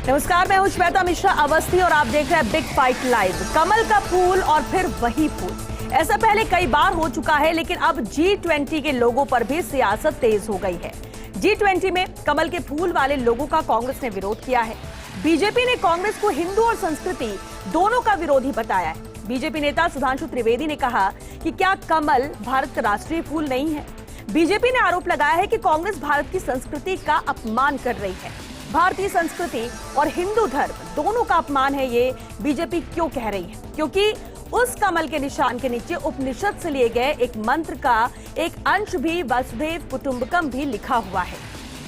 नमस्कार, मैं हूं श्वेता मिश्रा अवस्थी और आप देख रहे हैं बिग फाइट लाइव। कमल का फूल और फिर वही फूल। ऐसा पहले कई बार हो चुका है, लेकिन अब G20 के लोगों पर भी सियासत तेज हो गई है। G20 में कमल के फूल वाले लोगों का कांग्रेस ने विरोध किया है। बीजेपी ने कांग्रेस को हिंदू और संस्कृति दोनों का विरोधी बताया है। बीजेपी नेता सुधांशु त्रिवेदी ने कहा कि क्या कमल भारत का राष्ट्रीय फूल नहीं है। बीजेपी ने आरोप लगाया है कि कांग्रेस भारत की संस्कृति का अपमान कर रही है। भारतीय संस्कृति और हिंदू धर्म दोनों का अपमान है, ये बीजेपी क्यों कह रही है? क्योंकि उस कमल के निशान के नीचे उपनिषद से लिए गए एक मंत्र का एक अंश भी वसुधैव कुटुंबकम भी लिखा हुआ है।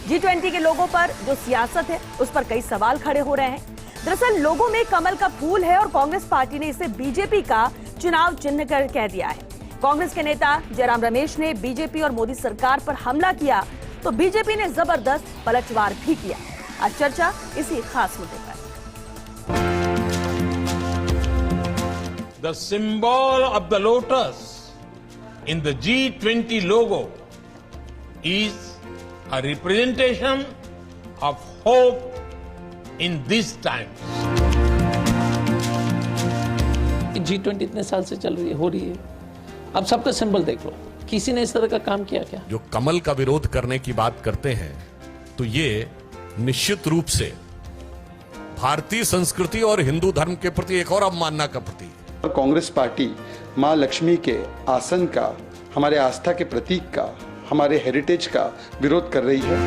G20 के लोगों पर जो सियासत है उस पर कई सवाल खड़े हो रहे हैं। दरअसल लोगों में कमल का फूल है और कांग्रेस पार्टी ने इसे बीजेपी का चुनाव चिन्ह कर कह दिया है। कांग्रेस के नेता जयराम रमेश ने बीजेपी और मोदी सरकार पर हमला किया तो बीजेपी ने जबरदस्त पलटवार भी किया। आज चर्चा इसी खास मुद्दे पर। The symbol of the lotus in the G20 logo is a representation of hope in these times. G20 इतने साल से चल रही है, अब सबका सिंबल देख लो, किसी ने इस तरह का काम किया क्या? जो कमल का विरोध करने की बात करते हैं तो ये निश्चित रूप से भारतीय संस्कृति और हिंदू धर्म के प्रति एक और अवमानना का प्रतीक है। कांग्रेस पार्टी मां लक्ष्मी के आसन का, हमारे आस्था के प्रतीक का, हमारे हेरिटेज का विरोध कर रही है।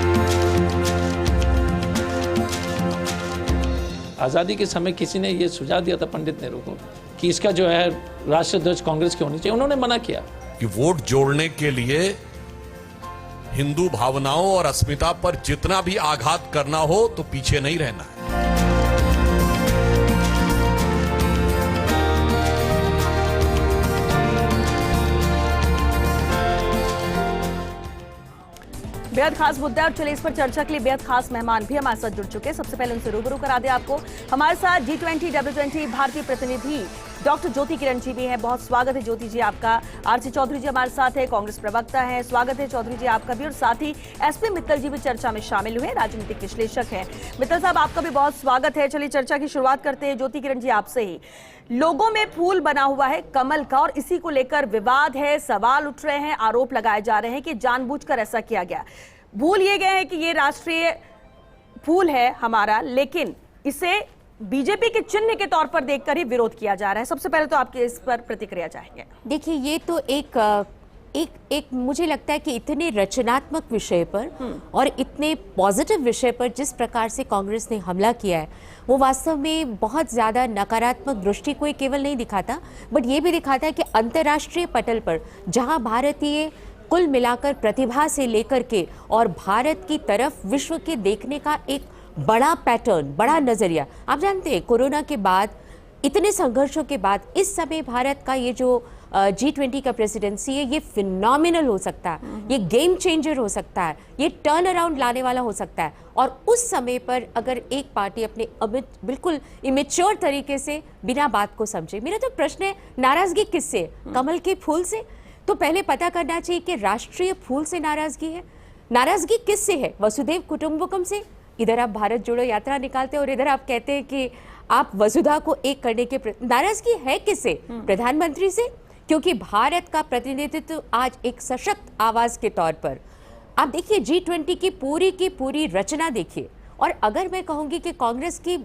आजादी के समय किसी ने यह सुझाव दिया था पंडित नेहरू को कि इसका जो है राष्ट्रीय ध्वज कांग्रेस की होनी चाहिए, उन्होंने मना किया कि वोट जोड़ने के लिए हिंदू भावनाओं और अस्मिता पर जितना भी आघात करना हो तो पीछे नहीं रहना है। बेहद खास मुद्दा है और चलिए इस पर चर्चा के लिए बेहद खास मेहमान भी हमारे साथ जुड़ चुके हैं। सबसे पहले उनसे रूबरू करा दे आपको। हमारे साथ G20 W20 भारतीय प्रतिनिधि डॉक्टर ज्योति किरण जी भी हैं। बहुत स्वागत है ज्योति जी आपका। आरसी चौधरी जी हमारे साथ है, कांग्रेस प्रवक्ता हैं। स्वागत है चौधरी जी आपका भी। और साथ ही एसपी मित्तल जी भी चर्चा में शामिल हुए, राजनीतिक विश्लेषक हैं। मित्तल साहब आपका भी बहुत स्वागत है। चलिए चर्चा की शुरुआत करते हैं। ज्योति किरण जी आपसे ही। लोगों में फूल बना हुआ है कमल का और इसी को लेकर विवाद है, सवाल उठ रहे हैं, आरोप लगाए जा रहे हैं कि जानबूझकर ऐसा किया गया। भूल ये गए हैं कि ये राष्ट्रीय फूल है हमारा, लेकिन इसे बीजेपी के चिन्ह के तौर पर देखकर ही विरोध किया जा रहा है। सबसे पहले तो आपके इस पर प्रतिक्रिया चाहेंगे। देखिए, ये तो एक मुझे लगता है कि इतने रचनात्मक विषय पर और इतने पॉजिटिव विषय पर जिस प्रकार से कांग्रेस ने हमला किया है, वो वास्तव में बहुत ज़्यादा नकारात्मक दृष्टि को केवल नहीं दिखाता, बट ये भी दिखाता है कि अंतर्राष्ट्रीय पटल पर जहां भारतीय कुल मिलाकर प्रतिभा से लेकर के और भारत की तरफ विश्व के देखने का एक बड़ा पैटर्न, बड़ा नज़रिया। आप जानते हैं कोरोना के बाद, इतने संघर्षों के बाद इस समय भारत का ये जो G20 का प्रेसिडेंसी है, ये फिनोमिनल हो सकता है, ये गेम चेंजर हो सकता है, ये टर्न अराउंड लाने वाला हो सकता है। और उस समय पर अगर एक पार्टी अपने बिल्कुल इमेच्योर तरीके से बिना बात को समझे, मेरा तो प्रश्न है नाराजगी किससे? कमल के फूल से? तो पहले पता करना चाहिए कि राष्ट्रीय फूल से नाराजगी है, नाराजगी किससे है? वसुधैव कुटुंबकम से? इधर आप भारत जोड़ो यात्रा निकालते हैं और इधर आप कहते हैं कि आप वसुधा को एक करने के नाराजगी है किससे? प्रधानमंत्री से? क्योंकि भारत का प्रतिनिधित्व आज एक सशक्त आवाज के तौर पर, आप देखिए G20 की पूरी रचना देखिए। और अगर मैं कहूंगी कि कांग्रेस की,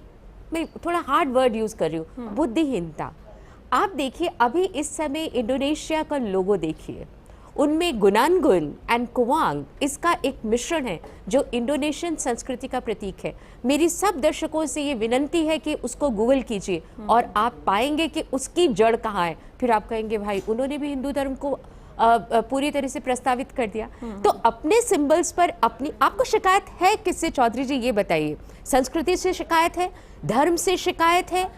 मैं थोड़ा हार्ड वर्ड यूज कर रही हूँ, बुद्धिहीनता। आप देखिए अभी इस समय इंडोनेशिया का लोगो देखिए, उनमें गुनानगुन एंड कुवांग इसका एक मिश्रण है जो इंडोनेशियन संस्कृति का प्रतीक है। मेरी सब दर्शकों से ये विनंती है कि उसको गूगल कीजिए और आप पाएंगे कि उसकी जड़ कहाँ है। फिर आप कहेंगे भाई उन्होंने भी हिंदू धर्म को पूरी तरह से प्रस्तावित कर दिया। तो अपने सिंबल्स पर अपनी, आपको शिकायत है किससे चौधरी जी, ये बताइए? संस्कृति से शिकायत है, धर्म से शिकायत है,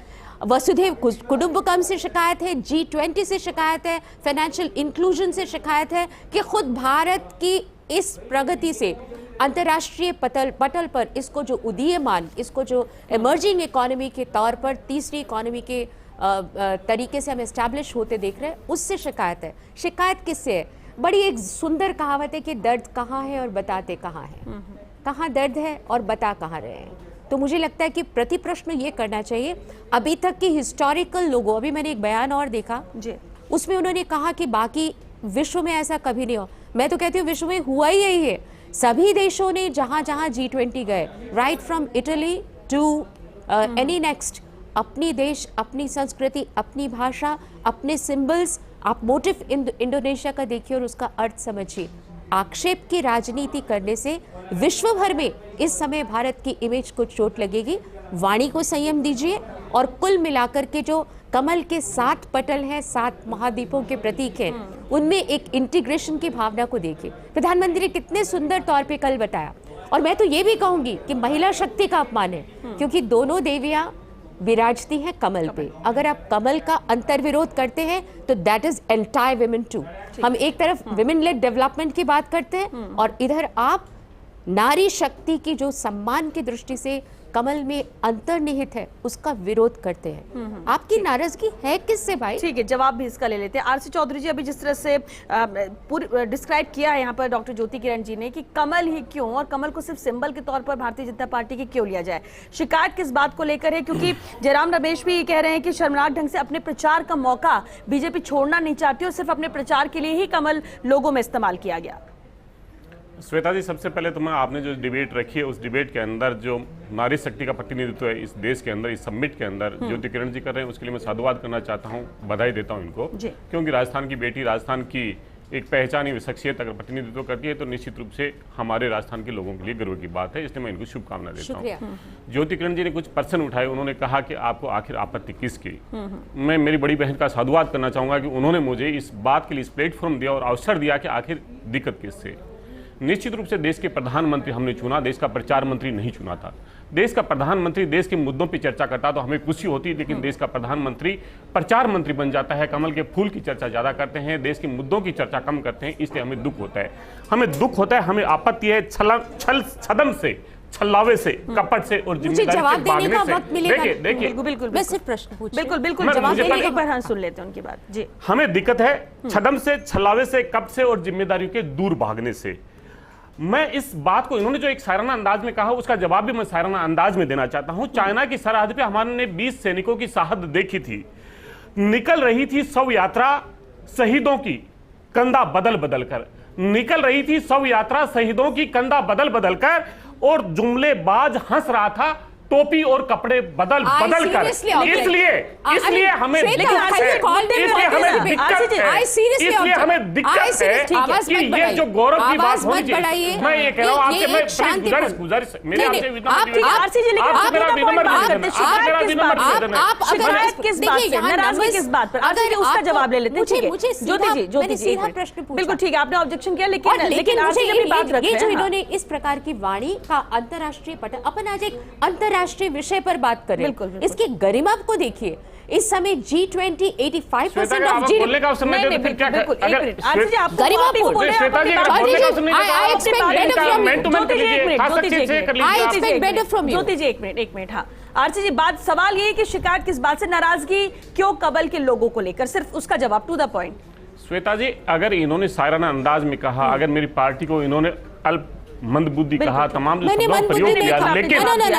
वसुधैव कुटुंबकम से शिकायत है, G20 से शिकायत है, फाइनेंशियल इंक्लूजन से शिकायत है कि खुद भारत की इस प्रगति से अंतर्राष्ट्रीय पटल पर इसको जो उदीयमान, इसको जो इमर्जिंग इकोनॉमी के तौर पर तीसरी इकोनॉमी के तरीके से हम एस्टैब्लिश होते देख रहे हैं, उससे शिकायत है। शिकायत किससे है? बड़ी एक सुंदर कहावत है कि दर्द कहाँ है और बताते कहाँ है। कहाँ दर्द है और बता कहाँ रहे हैं। तो मुझे लगता है कि प्रति प्रश्न ये करना चाहिए, अभी तक की हिस्टोरिकल लोगों, अभी मैंने एक बयान और देखा जी, उसमें उन्होंने कहा कि बाकी विश्व में ऐसा कभी नहीं हो। मैं तो कहती हूँ विश्व में हुआ ही यही है। सभी देशों ने जहाँ जहाँ G20 गए, right from Italy to any next, अपनी देश, अपनी संस्कृति, अपनी भाषा, अपने सिंबल्स, आप मोटिव इंडोनेशिया का देखिए और उसका अर्थ समझिए। आक्षेप की राजनीति करने से विश्व भर में इस समय भारत की इमेज को चोट लगेगी। वाणी को संयम दीजिए और कुल मिलाकर के जो कमल के 7 पटल हैं, 7 महाद्वीपों के प्रतीक हैं, उनमें एक इंटीग्रेशन की भावना को देखिए। प्रधानमंत्री ने कितने सुंदर तौर पे कल बताया। और मैं तो ये भी कहूंगी कि महिला शक्ति का अपमान है, क्योंकि दोनों देवियां विराजती हैं कमल पे। अगर आप कमल का अंतर्विरोध करते हैं तो that is entire women too. हम एक तरफ विमेन लेड डेवलपमेंट की बात करते हैं और इधर आप नारी शक्ति की जो सम्मान की दृष्टि से कमल में अंतर्निहित है उसका विरोध करते हैं। आपकी नाराजगी है किससे भाई? ठीक है, जवाब भी इसका ले लेते हैं। आरसी चौधरी जी, अभी जिस तरह से डिस्क्राइब किया है यहाँ पर डॉक्टर ज्योति किरण जी ने कि कमल ही क्यों, और कमल को सिर्फ सिंबल के तौर पर भारतीय जनता पार्टी की क्यों लिया जाए, शिकायत किस बात को लेकर है? क्योंकि जयराम रमेश भी कह रहे हैं कि शर्मनाक ढंग से अपने प्रचार का मौका बीजेपी छोड़ना नहीं चाहती और सिर्फ अपने प्रचार के लिए ही कमल लोगों में इस्तेमाल किया गया। श्वेता जी, सबसे पहले तो मैं, आपने जो डिबेट रखी है उस डिबेट के अंदर जो नारी शक्ति का प्रतिनिधित्व है इस देश के अंदर, इस समिट के अंदर ज्योति किरण जी कर रहे हैं, उसके लिए मैं साधुवाद करना चाहता हूं, बधाई देता हूं इनको। क्योंकि राजस्थान की बेटी, राजस्थान की एक पहचानी हुई शख्सियत अगर प्रतिनिधित्व करती है तो निश्चित रूप से हमारे राजस्थान के लोगों के लिए गर्व की बात है, इसलिए मैं इनको शुभकामना देता हूँ। ज्योति किरण जी ने कुछ प्रश्न उठाए, उन्होंने कहा कि आपको आखिर आपत्ति किसकी। मैं मेरी बड़ी बहन का साधुवाद करना चाहूंगा कि उन्होंने मुझे इस बात के लिए इस प्लेटफॉर्म दिया और अवसर दिया कि आखिर दिक्कत किससे। निश्चित रूप से देश के प्रधानमंत्री हमने चुना, देश का प्रचार मंत्री नहीं चुना था। देश का प्रधानमंत्री देश के मुद्दों पर चर्चा करता तो हमें खुशी होती, लेकिन देश का प्रधानमंत्री प्रचार मंत्री बन जाता है, कमल के फूल की चर्चा ज्यादा करते हैं, देश के मुद्दों की चर्चा कम करते हैं, इसलिए हमें दुख होता है। हमें दुख होता है, हमें आपत्ति है छदम से, छल्लावे से, कपट से और जिम्मेदारी से भागने से। देखिए बिल्कुल, मैं सिर्फ प्रश्न पूछ, बिल्कुल जवाब देने के बाद हम सुन लेते हैं उनकी बात जी। हमें दिक्कत है छदम से, छल्लावे से, कपट से और जिम्मेदारियों के दूर भागने से। मैं इस बात को, इन्होंने जो एक शायराना अंदाज में कहा उसका जवाब भी मैं शायराना अंदाज में देना चाहता हूं। चाइना की सरहद पे हमारे 20 सैनिकों की शहादत देखी थी। निकल रही थी शव यात्रा शहीदों की कंधा बदल बदल कर, निकल रही थी शव यात्रा शहीदों की कंधा बदल बदल कर, और जुमलेबाज हंस रहा था टोपी और कपड़े बदल बदल कर। इसलिए हमें दिक्कत है, इसलिए हमें दिक्कत है कि ये जो गौरव की बात होनी चाहिए। मैं ये कह रहा हूँ आपसे, मैं गुजारिश मेरे आपसे उसका जवाब ले लेते हैं। ज्योति जी बिल्कुल ठीक है, आपने ऑब्जेक्शन किया, लेकिन इन्होंने इस प्रकार की वाणी का अंतर्राष्ट्रीय पटल, अपन आज एक अंतर्राष्ट्रीय विषय पर बात करें, इसकी गरिमा को देखिए। इस समय G20 85% ऑफ जी बोलने का अवसर नहीं देते फिर क्या? एक मिनट हाँ आरसी जी, बात सवाल ये कि शिकायत किस बात से, नाराजगी क्यों कबल के लोगों को लेकर, सिर्फ उसका जवाब, टू द पॉइंट। श्वेता जी, अगर इन्होंने शायराना अंदाज में कहा, अगर मेरी पार्टी को इन्होंने अल्प मंदबुद्धि कहा, तमाम जो शब्दों का प्रयोग किया,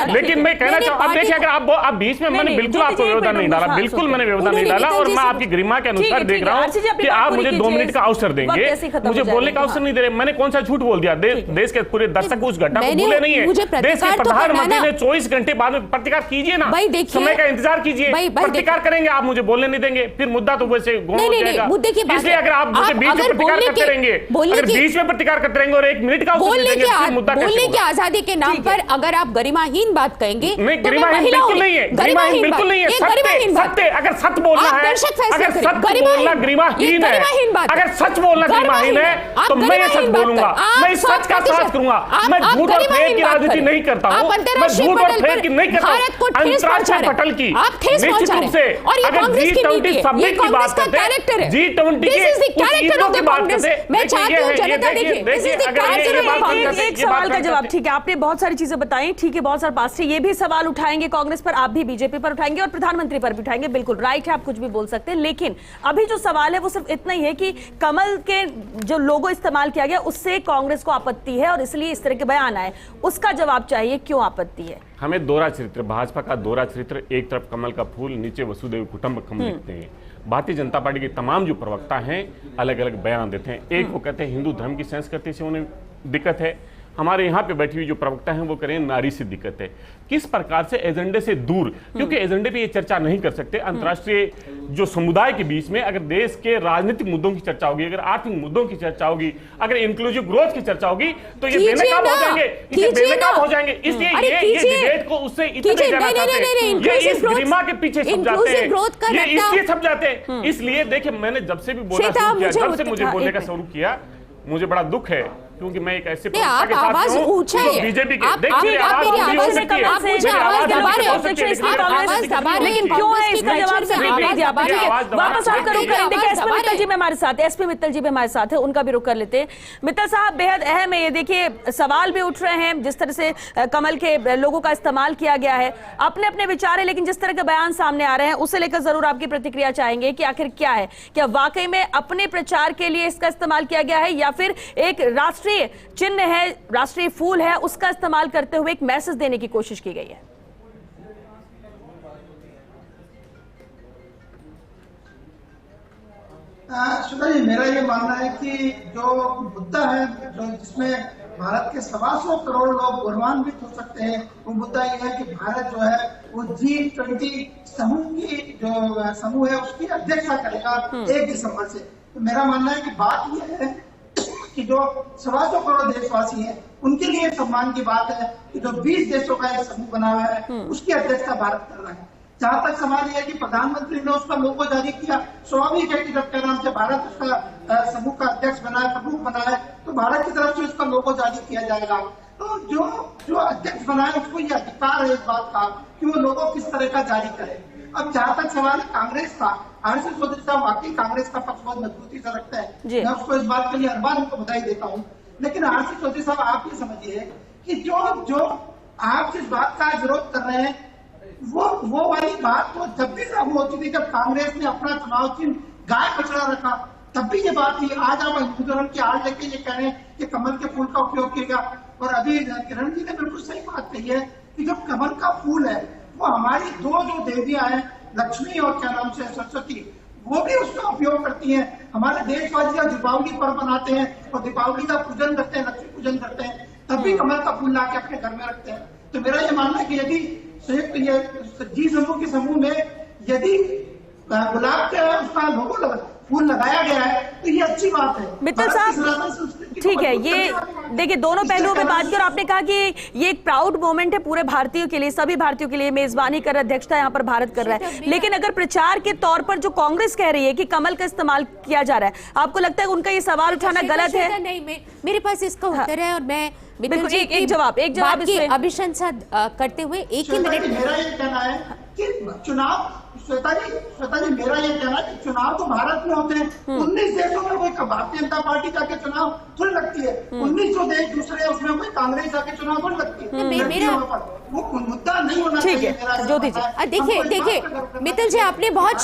लेकिन मैं कहना चाहूँ, अब देखिए, अगर आप बीच में, मैंने बिल्कुल आपको व्यवधान नहीं डाला, बिल्कुल मैंने व्यवधान नहीं डाला, और मैं आपकी गरिमा के अनुसार देख रहा हूँ कि आप मुझे 2 मिनट का अवसर देंगे, मुझे बोलने का अवसर नहीं दे रहे। मैंने कौन सा झूठ बोल दिया? देश के पूरे दर्शक उस घटना को भूले नहीं है। देश के प्रधानमंत्री ने 24 घंटे बाद में प्रतिकार कीजिए ना, समय का इंतजार कीजिए, प्रतिकार करेंगे, आप मुझे बोलने नहीं देंगे, फिर मुद्दा तो वैसे गौण हो जाएगा। इसलिए अगर आप मुझे बीच में प्रतिकार करते रहेंगे, अगर बीच में प्रतिकार करते रहेंगे और 1 मिनट का अवसर देंगे, फिर मुद्दा कैसे की आजादी के नाम पर अगर आप गरिमाहीन बात कहेंगे, नहीं, गरिमाहीन बिल्कुल नहीं है, गरिमाहीन बिल्कुल नहीं है, सत्य, अगर सच बोलना है, अगर सच बोलना गरिमाहीन है, अगर सच बोलना गरिमाहीन है तो मैं ये सच बोलूंगा, मैं इस सच का साथ करूंगा। मैं झूठ और फेक की राजनीति नहीं करता हूं, मैं झूठ और फेक की नहीं करता हूं। अंतर्राष्ट्रीय पटल की निश्चित रूप से, अगर G20 समिट की बात करते हैं, G20 के उस ईदों की बात करते हैं, मैं चाहती हूं जनता देखिए, अगर ये बात करते एक सवाल का जवाब, ठीक है, आपने बहुत सारी चीजें बताई, ठीक है, बहुत सारे पास से ये भी सवाल उठाएंगे कांग्रेस पर, आप भी बीजेपी पर उठाएंगे और प्रधानमंत्री पर भी उठाएंगे, बिल्कुल राइट है, आप कुछ भी बोल सकते हैं, लेकिन अभी जो सवाल है वो सिर्फ इतना ही है कि कमल के जो लोगो इस्तेमाल किया गया उससे कांग्रेस को आपत्ति है और इसलिए इस तरह के बयान आए, उसका जवाब चाहिए, क्यों आपत्ति है? हमें दोहरा चरित्र, भाजपा का दोहरा चरित्र, एक तरफ कमल का फूल, नीचे वसुदेव कुटुंबकम लिखते हैं। भारतीय जनता पार्टी के तमाम जो प्रवक्ता हैं अलग अलग बयान देते हैं। एक वो कहते हैं हिंदू धर्म की संस्कृति से उन्हें दिक्कत है, हमारे यहाँ पे बैठी हुई जो प्रवक्ता हैं वो करें नारी से दिक्कत है। किस प्रकार से एजेंडे से दूर, क्योंकि एजेंडे पे ये चर्चा नहीं कर सकते। अंतर्राष्ट्रीय जो समुदाय के बीच में अगर देश के राजनीतिक मुद्दों की चर्चा होगी, अगर आर्थिक मुद्दों की चर्चा होगी, अगर इंक्लूसिव ग्रोथ की चर्चा होगी तो ये बेनकाब हो जाएंगे, ये बेनकाब हो जाएंगे। इसलिए ये डिबेट को उससे इतने जाना चाहते हैं, ये इस गरिमा के पीछे सब जाते हैं, ये इसलिए सब जाते हैं। इसलिए देखिए, मैंने जब से भी बोलना शुरू किया, जब से मुझे बोलने का शुरू किया, मुझे बड़ा दुख है, क्योंकि मैं एक ऐसे प्रवक्ता के साथ हूं जो बीजेपी के, देखिए आवाज भी हो सकती है, लेकिन क्यों है इसका जवाब से नहीं दिया? वापस आप करो करेंगे। एसपी मित्तल जी भी हमारे साथ है, एसपी मित्तल जी भी हमारे साथ है, उनका भी रुख कर लेते हैं। मित्तल साहब, बेहद अहम है ये, देखिए सवाल भी उठ रहे हैं, जिस तरह से कमल के लोगों का इस्तेमाल किया गया है, अपने अपने विचार है, लेकिन जिस तरह के बयान सामने आ रहे हैं उसे लेकर जरूर आपकी प्रतिक्रिया चाहेंगे कि आखिर क्या है, क्या वाकई में अपने प्रचार के लिए इसका इस्तेमाल किया गया है या फिर एक राष्ट्रीय चिन्ह है, राष्ट्रीय फूल है, उसका इस्तेमाल करते हुए एक मैसेज देने की कोशिश की गई है? श्वेता जी, मेरा ये मानना है कि जो मुद्दा है, जो जिसमें भारत के 125 करोड़ लोग गौरवान्वित हो सकते हैं, वो मुद्दा ये है कि भारत जो है वो G20 समूह की जो समूह है उसकी अध्यक्षता करेगा 1 दिसंबर से। तो मेरा मानना है कि बात यह है कि जो 125 करोड़ देशवासी हैं उनके लिए सम्मान की बात है कि जो 20 देशों का एक समूह बना हुआ है उसकी अध्यक्षता भारत कर रहा है। जहां तक सवाल यह है कि प्रधानमंत्री ने उसका लोगो जारी किया, स्वाभाविक है कि जब नाम से भारत उसका समूह का अध्यक्ष बना है, प्रमुख बना है, तो भारत की तरफ से उसका लोगो जारी किया जाएगा। तो जो अध्यक्ष बना है उसको ये अधिकार है इस बात का कि वो लोगो किस तरह का जारी करे। अब जहां तक सवाल है कांग्रेस का, आरसी चौधरी साहब वाकई कांग्रेस का पक्ष बहुत मजबूती से रखता है, मैं उसको इस बात के लिए हर बार उनको बधाई देता हूँ। लेकिन आरसी चौधरी साहब, आप ये समझिए कि जो आप जिस बात का विरोध कर रहे हैं वो वाली बात तो जब भी लागू होती थी, जब कांग्रेस ने अपना चुनाव चिन्ह गाय बछड़ा रखा, तब भी ये बात थी। आज आप हिंदू धर्म की आड़ लेके ये कह रहे हैं कि कमल के फूल का उपयोग किया गया। और अभी किरण जी ने बिल्कुल सही बात कही है कि जो कमल का फूल है वो हमारी दो जो देवियां हैं, लक्ष्मी और क्या नाम से सरस्वती, वो भी उसका उपयोग करती हैं। हमारे देशवासी जब दीपावली पर्व मनाते हैं और दीपावली का पूजन करते हैं, लक्ष्मी पूजन करते हैं, तब भी कमल का फूल लाके अपने घर में रखते हैं। तो मेरा ये मानना है कि यदि संयुक्त ये जी समूह के समूह में यदि गुलाब का उसका लोगो फूल लगाया गया है तो ये अच्छी बात है। मित्तल साहब, ठीक है, ये देखिए दोनों पहलुओं पे बात की और आपने कहा कि ये एक प्राउड मोमेंट है पूरे भारतीयों के लिए, सभी भारतीयों के लिए, मेजबानी कर अध्यक्षता यहाँ पर भारत कर रहा है। लेकिन अगर प्रचार के तौर पर जो कांग्रेस कह रही है कि कमल का इस्तेमाल किया जा रहा है, आपको लगता है उनका ये सवाल उठाना गलत है? नहीं, मेरे पास इसका उत्तर है और मैं बिल्कुल एक जवाब अभिशंसा करते हुए एक ही मिनट। मेरा ये कहना है कि चुनाव, श्वेता जी मेरा ये कहना है कि चुनाव तो भारत में होते हैं, 19 देशों में कोई भारतीय जनता पार्टी जाके चुनाव थोड़ी लगती है, 19 जो देश दूसरे उसमें कोई कांग्रेस जाके चुनाव थोड़ी लगती है। वो मुद्दा नहीं होना चाहिए। ज्योति जी, देखिए मित्तल जी, आपने बहुत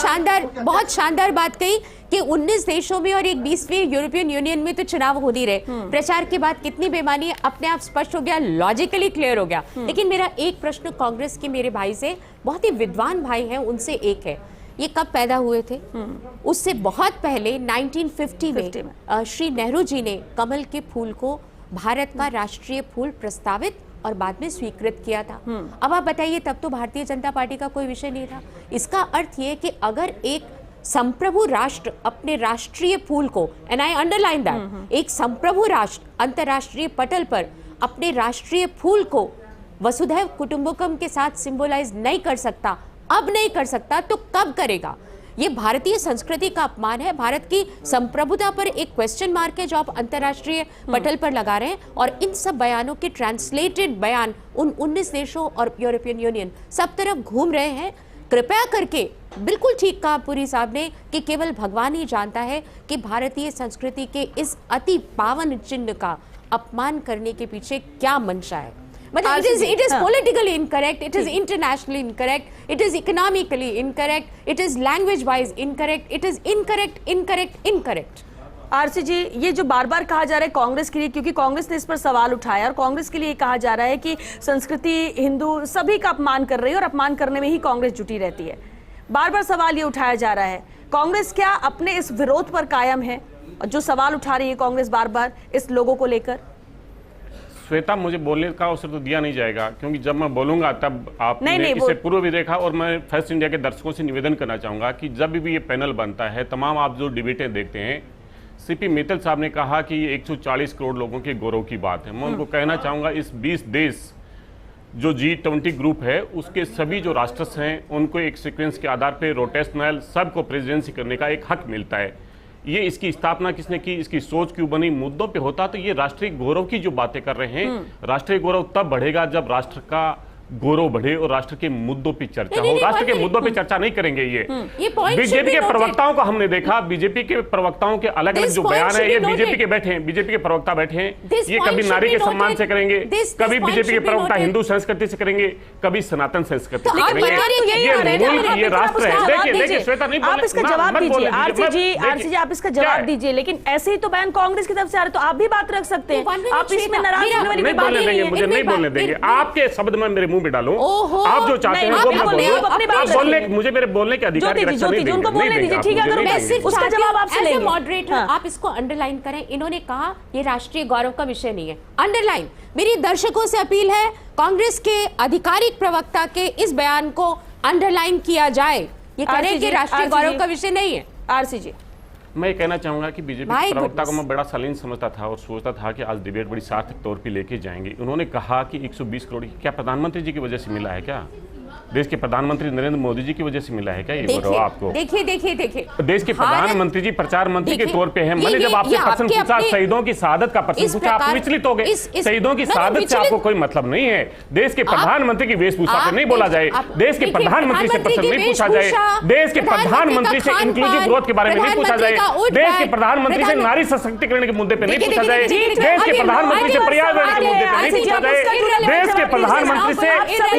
शानदार बात कही कि 19 देशों में और एक 20वें यूरोपियन यूनियन में तो चुनाव हो नहीं रहे। प्रचार के बाद कितनी बेमानी अपने आप स्पष्ट हो गया, लॉजिकली क्लियर हो गया। लेकिन मेरा एक प्रश्न कांग्रेस के मेरे भाई से, बहुत ही विद्वान भाई हैं, उनसे एक है, ये कब पैदा हुए थे? उससे बहुत पहले 1950 में श्री नेहरू जी ने कमल के फूल को भारत का राष्ट्रीय फूल प्रस्तावित और बाद में स्वीकृत किया था। अब आप बताइए, तब तो भारतीय जनता पार्टी का कोई विषय नहीं था। इसका अर्थ ये कि अगर एक संप्रभु राष्ट्र अपने राष्ट्रीय फूल को, एंड आई अंडरलाइन दैट, एक संप्रभु राष्ट्र अंतरराष्ट्रीय पटल पर अपने राष्ट्रीय फूल को वसुधैव कुटुंबकम के साथ सिंबलाइज नहीं कर सकता, अब नहीं कर सकता, तो कब करेगा? ये भारतीय संस्कृति का अपमान है, भारत की संप्रभुता पर एक क्वेश्चन मार्क है जो आप अंतरराष्ट्रीय पटल पर लगा रहे हैं। और इन सब बयानों के ट्रांसलेटेड बयान उन 19 देशों और यूरोपियन यूनियन सब तरफ घूम रहे हैं। कृपया करके, बिल्कुल ठीक कहा पुरी साहब ने कि केवल भगवान ही जानता है कि भारतीय संस्कृति के इस अति पावन चिन्ह का अपमान करने के पीछे क्या मंशा है? मतलब it is politically incorrect, it is internationally incorrect, it is economically incorrect, it is language wise incorrect, it is incorrect. RC ji, ये जो बार बार कहा जा रहा है कांग्रेस के लिए, क्योंकि कांग्रेस ने इस पर सवाल उठाया और कांग्रेस के लिए कहा जा रहा है कि संस्कृति, हिंदू सभी का अपमान कर रही है और अपमान करने में ही कांग्रेस जुटी रहती है। बार बार सवाल ये उठाया जा रहा है, कांग्रेस क्या अपने इस विरोध पर कायम है और जो सवाल उठा रही है कांग्रेस बार बार इस लोगों को लेकर? श्वेता, मुझे बोलने का अवसर तो दिया नहीं जाएगा, क्योंकि जब मैं बोलूंगा तब आपने नहीं, इससे पूर्व भी देखा। और मैं फर्स्ट इंडिया के दर्शकों से निवेदन करना चाहूंगा कि जब भी ये पैनल बनता है, तमाम आप जो डिबेटें देखते हैं, सीपी मित्तल साहब ने कहा कि ये 140 करोड़ लोगों के गौरव की बात है। मैं उनको कहना चाहूंगा, इस 20 देश जो G20 ग्रुप है, उसके सभी जो राष्ट्र हैं, उनको एक सीक्वेंस के आधार पर रोटेशनल सबको प्रेसिडेंसी करने का एक हक मिलता है। ये इसकी स्थापना किसने की, इसकी सोच क्यों बनी, मुद्दों पे होता तो ये राष्ट्रीय गौरव की जो बातें कर रहे हैं, राष्ट्रीय गौरव तब बढ़ेगा जब राष्ट्र का गौरव बढ़े और राष्ट्र के मुद्दों पे चर्चा हो। राष्ट्र के मुद्दों पे चर्चा नहीं करेंगे ये बीजेपी के प्रवक्ताओं को हमने देखा, बीजेपी के प्रवक्ताओं के अलग अलग जो बयान है, ये बीजेपी के बैठे हैं, बीजेपी के प्रवक्ता बैठे हैं, ये कभी नारी के सम्मान से करेंगे, कभी बीजेपी के प्रवक्ता हिंदू संस्कृति से करेंगे, कभी सनातन संस्कृति से करेंगे। ये मुल्क, ये राष्ट्र है। देखिए श्वेता, नहीं आप इसका जवाब दीजिए। आरसी जी, आप इसका जवाब दीजिए, लेकिन ऐसे ही तो बयान कांग्रेस की तरफ से आ रहे, तो आप भी बात रख सकते हैं। आप इसमें नाराज होने वाली बात नहीं है। मुझे नहीं बोलने देंगे, आपके शब्द में मेरे में डालूं, आप जो चाहते हैं वो मैं बोलूं। मुझे मेरे बोलने के अधिकार की रक्षा नहीं देंगे। बोलने दीजिए, ठीक है? अगर मैं सिर्फ उसका जवाब आपसे लेंगे। मॉडरेटर, आप इसको अंडरलाइन करें। इन्होंने कहा ये राष्ट्रीय गौरव का विषय नहीं है, अंडरलाइन। मेरी दर्शकों से अपील है, कांग्रेस के आधिकारिक प्रवक्ता के इस बयान को अंडरलाइन किया जाए। ये करें कि राष्ट्रीय गौरव का विषय नहीं है। आरसी जी, मैं कहना चाहूंगा कि बीजेपी के प्रवक्ता को मैं बड़ा शालीन समझता था और सोचता था कि आज डिबेट बड़ी सार्थक तौर पे लेके जाएंगे। उन्होंने कहा कि 120 करोड़ क्या प्रधानमंत्री जी की वजह से मिला है क्या? देश के प्रधानमंत्री नरेंद्र मोदी जी की वजह से मिला है क्या ये गौरव आपको? देखिए देश के प्रधानमंत्री जी प्रचार मंत्री के तौर पे हैं। मैंने जब आपसे प्रश्न पूछा, शहीदों की शहादत का प्रश्न पूछा, आप विचलित हो गए। शहीदों की शहादत से आपको कोई मतलब नहीं है। देश के प्रधानमंत्री की वेशभूषा से नहीं बोला जाए, देश के प्रधानमंत्री से प्रश्न नहीं पूछा जाए, देश के प्रधानमंत्री से इंक्लूसिव ग्रोथ के बारे में नहीं पूछा जाए, देश के प्रधानमंत्री से नारी सशक्तिकरण के मुद्दे पे नहीं पूछा जाए, देश के प्रधानमंत्री से पर्यावरण के मुद्दे पे नहीं पूछा जाए, देश के प्रधानमंत्री से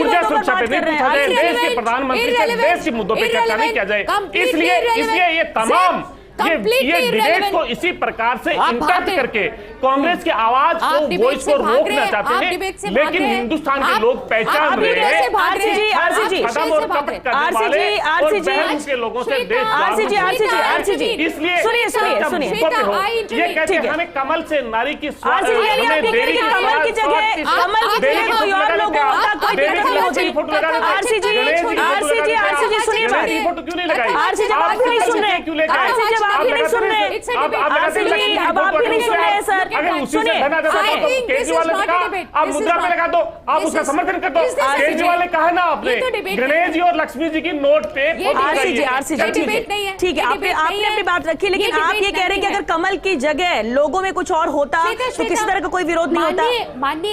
ऊर्जा सुरक्षा पे नहीं पूछा जाए, देश के प्रधानमंत्री से देश के मुद्दों पे चर्चा नहीं किया जाए। इसलिए ये तमाम ये डिबेट को इसी प्रकार से इंटरप्ट करके कांग्रेस की आवाज को, वॉइस को रोकना चाहते हैं, लेकिन हिंदुस्तान के लोग पहचान रहे हैं खत्म और कपट करने वाले और बहस के लोगों से देश। आरसी जी, इसलिए सुनिए, ये कहते हैं हमें कमल से नारी की कमल की जगह कोई और लोग सुनिए, फोटो क्यों नहीं लगाई? आरसी जी, आप नहीं सुन रहे, क्यों लेकर आप भी नहीं सुन रहे, अब आप भी नहीं सुन रहे सर। अगर उसी से बना जाता तो केजरीवाल ने कहा आप मुद्रा पे लगा दो, आप उसका समर्थन कर दो। केजरीवाल ने कहा ना आपने गणेश जी और लक्ष्मी जी की नोट पे आरसी जी, ठीक है, आपने अपनी बात रखी, लेकिन आप ये कह रहे हैं कि अगर कमल की जगह लोगों में कुछ और होता तो किसी तरह का कोई विरोध नहीं होता,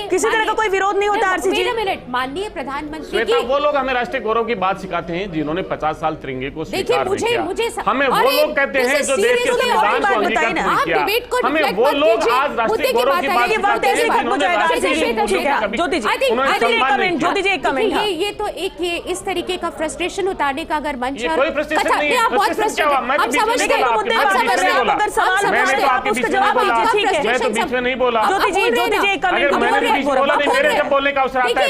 किसी तरह का कोई विरोध नहीं होता। आरसी जी, माननीय प्रधानमंत्री, वो लोग हमें राष्ट्रीय गौरव की बात सिखाते हैं जिन्होंने 50 साल तिरंगे को स्वीकार नहीं किया। हमें वो लोग कहते हैं जो देश के संविधान को अंगीकार नहीं किया। हमें वो लोग आज राष्ट्रीय गौरव की बात सिखाते हैं जिन्होंने ये तो एक इस तरीके का फ्रस्ट्रेशन उतारने का अगर मंच, कोई फ्रस्ट्रेशन नहीं है। बहुत फ्रस्ट्रेशन, मैं तो बीच में नहीं बोला। मेरे जब बोलने का अवसर आता है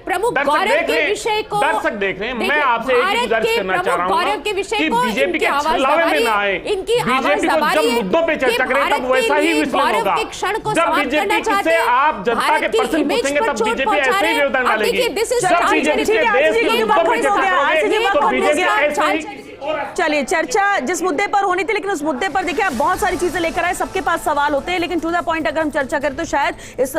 प्रमुख गौरव के विषय को दर्शक देख रहे हैं। मैं आपसे एक गुजारिश करना चाह रहा हूँ कि बीजेपी के छलावे में ना आए। बीजेपी को जब मुद्दों पे चर्चा करें तब वैसा ही विश्लेषण होगा। जब बीजेपी से आप जनता के प्रश्न पूछेंगे तब बीजेपी ऐसे ही योगदान डालेगी। जब बीजेपी के देश के मुद्दों पे चर्चा करोगे तो बीजेपी ऐसे ही। चलिए, चर्चा जिस मुद्दे पर होनी थी, लेकिन उस मुद्दे पर देखिए आप बहुत सारी चीजें लेकर आए, सबके पास सवाल होते हैं, लेकिन टू द पॉइंट अगर हम चर्चा करें तो शायद इस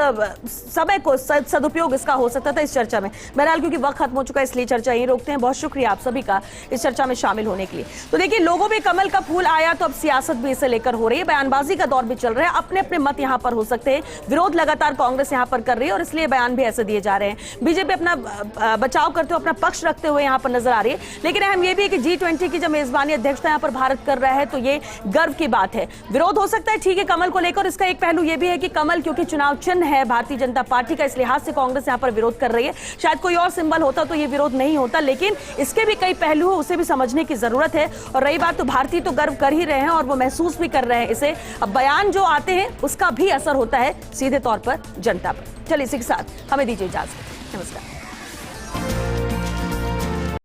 समय को सदुपयोग इसका हो सकता था इस चर्चा में। बहरहाल क्योंकि वक्त खत्म हो चुका है इसलिए चर्चा यहीं रोकते हैं। बहुत शुक्रिया आप सभी का इस चर्चा में शामिल होने के लिए। तो देखिए, लोगों में कमल का फूल आया तो अब सियासत भी इसे लेकर हो रही है, बयानबाजी का दौर भी चल रहा है, अपने अपने मत यहां पर हो सकते हैं, विरोध लगातार कांग्रेस यहां पर कर रही है और इसलिए बयान भी ऐसे दिए जा रहे हैं। बीजेपी अपना बचाव करते हुए, अपना पक्ष रखते हुए यहां पर नजर आ रही है, लेकिन अहम यह भी है कि G20 की जब मेजबानी अध्यक्षता यहाँ पर भारत कर रहा है तो ये गर्व की बात है। विरोध हो सकता है, ठीक है, कमल को लेकर। इसका एक पहलू ये भी है कि कमल क्योंकि चुनाव चिन्ह है भारतीय जनता पार्टी का, इस लिहाज से कांग्रेस यहाँ पर विरोध कर रही है। शायद कोई और सिंबल होता तो ये विरोध नहीं होता, लेकिन इसके भी कई पहलू है, उसे भी समझने की जरूरत है। और रही बात, तो भारतीय तो गर्व कर ही रहे हैं और वो महसूस भी कर रहे हैं इसे। अब बयान जो आते हैं उसका भी असर होता है सीधे तौर पर जनता पर। चलिए इसी के साथ हमें दीजिए इजाजत। नमस्कार।